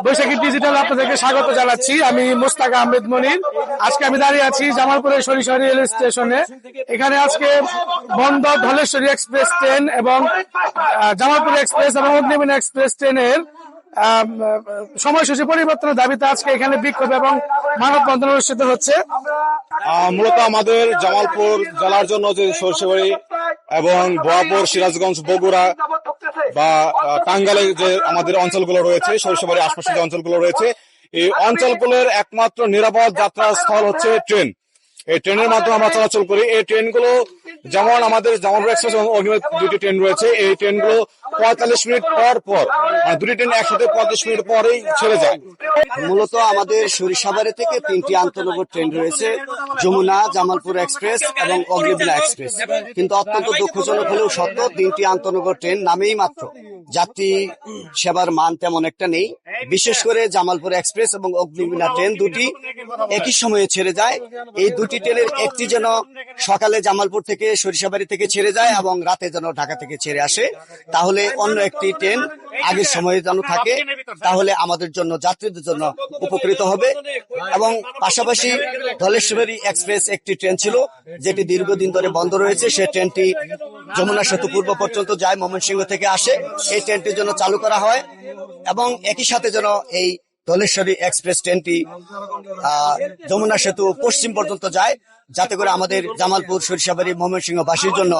বৈশাখী digital আপনাদেরকে স্বাগত জানাচ্ছি। আমি মুস্তাক আহমেদ মনির। আজকে আমি দাঁড়িয়ে আছি জামালপুরের সরিষাবাড়ি রেল স্টেশনে। এখানে আজকে বন্ধ ধলেশ্বরী এক্সপ্রেস ট্রেন এবং জামালপুর এক্সপ্রেস এবং অগ্নিবীণা এক্সপ্রেস ট্রেনের সময়সূচি পরিবর্তনের দাবিতে আজকে এখানে বিক্ষোভ এবং মানববন্ধন অনুষ্ঠিত হচ্ছে। মূলত আমাদের জামালপুর জেলার জন্য যে সরিষাবাড়ি এবং ভোয়াপুর, সিরাজগঞ্জ, বগুড়া বা টাঙ্গাইলে যে আমাদের অঞ্চলগুলো রয়েছে, সরিষাবাড়ির আশপাশের যে অঞ্চলগুলো রয়েছে, এই অঞ্চলগুলোর একমাত্র নিরাপদ যাত্রা স্থল হচ্ছে ট্রেন। এই ট্রেনের মাধ্যমে আমরা চলাচল করি। এই ট্রেনগুলো যেমন আমাদের জামালপুর এক্সপ্রেস এবং অগ্নিবীণা দুটি ট্রেন রয়েছে, এই ট্রেনগুলো 45 মিনিট পর দুটি ট্রেন একসাথে 35 মিনিট পরেই ছেড়ে যায়। মূলত আমাদের সরিষাবাড়ি থেকে 3টি আন্তনগর ট্রেন রয়েছে, যমুনা, জামালপুর এক্সপ্রেস এবং অগ্নিবীণা এক্সপ্রেস। কিন্তু অত্যন্ত দুঃখজনক হলেও সত্য, 3টি আন্তনগর ট্রেন নামেই মাত্র, যাত্রী সেবার মান তেমন একটা নেই। বিশেষ করে জামালপুর এক্সপ্রেস এবং অগ্নিবীণা ট্রেন দুটি একই সময়ে ছেড়ে যায়। এই দুটি ট্রেনের একটি যেন সকালে জামালপুর থেকে সরিষাবাড়ি থেকে ছেড়ে যায় এবং রাতে যেন ঢাকা থেকে ছেড়ে আসে, তাহলে অন্য একটি ট্রেন আগের সময়ে যেন থাকে, তাহলে আমাদের জন্য, যাত্রীদের জন্য উপকৃত হবে। এবং পাশাপাশি ধলেশ্বরী এক্সপ্রেস একটি ট্রেন ছিল যেটি দীর্ঘদিন ধরে বন্ধ রয়েছে। সেই ট্রেনটি যমুনা সেতু পূর্ব পর্যন্ত যায়, ময়মনসিংহ থেকে আসে। এই ট্রেনটির জন্য চালু করা হয় এবং একই সাথে যেন এই ধলেশ্বরী এক্সপ্রেস ট্রেনটি যমুনা সেতু পশ্চিম পর্যন্ত যায়, যাতে করে আমাদের জামালপুর, সরিষাবাড়ি, ময়মনসিংহবাসীর জন্য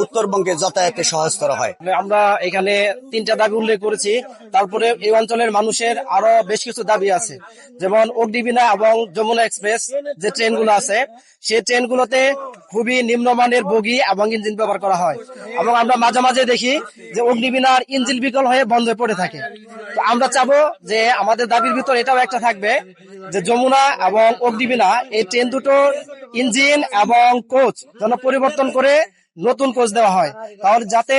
উত্তরবঙ্গে যাতায়াতে সহজতর হয়। আমরা এখানে 3টা দাবি উল্লেখ করেছি। তারপরে এই অঞ্চলের মানুষের আরো বেশ কিছু দাবি আছে, যেমন অগ্নিবীণা এবং যমুনা এক্সপ্রেস যে ট্রেনগুলো আছে, সেই ট্রেনগুলোতে খুবই নিম্নমানের বগি এবং ইঞ্জিন ব্যবহার করা হয় এবং আমরা মাঝে মাঝে দেখি যে অগ্নিবীণার ইঞ্জিন বিকল হয়ে বন্ধ হয়ে পড়ে থাকে। তো আমরা চাবো যে আমাদের দাবির ভিতর এটাও একটা থাকবে যে যমুনা এবং অগ্নিবীণা এই ট্রেন দুটোর ইঞ্জিন এবং কোচ যেন পরিবর্তন করে নতুন কোচ দেওয়া হয়, তাহলে যাতে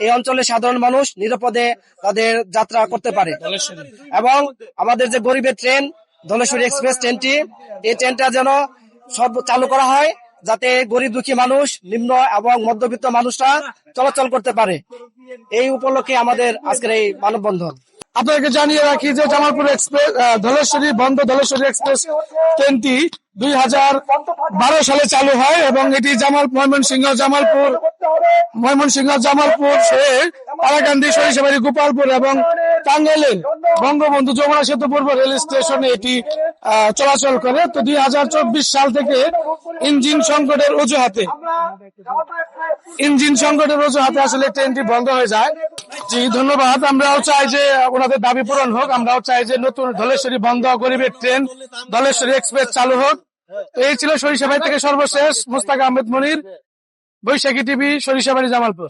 এই অঞ্চলের সাধারণ মানুষ নিরাপদে তাদের যাত্রা করতে পারে। এবং আমাদের যে গরিবের ট্রেন ধলেশ্বরী এক্সপ্রেস ট্রেনটি, এই ট্রেনটা যেন চালু করা হয়, যাতে গরিব দুঃখী মানুষ, নিম্ন এবং মধ্যবিত্ত মানুষরা চলাচল করতে পারে। এই উপলক্ষে আমাদের আজকের এই মানববন্ধন। আপনাদেরকে জানিয়ে রাখি যে জামালপুর এক্সপ্রেস ধলেশ্বরী বন্ধ ধলেশ্বরী এক্সপ্রেস ট্রেনটি 2012 সালে চালু হয় এবং এটি ময়মনসিংহ জামালপুর হয়ে পারাকান্দি, সরিষাবাড়ি, গোপালপুর এবং টাঙ্গাইলের বঙ্গবন্ধু যমুনা সেতু পূর্ব রেল স্টেশনে এটি চলাচল করে। তো 2024 সাল থেকে ইঞ্জিন সংকটের অজুহাতে আসলে ট্রেনটি বন্ধ হয়ে যায়। জি, ধন্যবাদ। আমরাও চাই যে ওনাদের দাবি পূরণ হোক। আমরাও চাই যে নতুন ধলেশ্বরী বন্ধ, গরিবের ট্রেন ধলেশ্বরী এক্সপ্রেস চালু হোক। তো এই ছিল সরিষাবাড়ি থেকে সর্বশেষ মুস্তাক আহমেদ মনির, বৈশাখী টিভি, সরিষাবাড়ি, জামালপুর।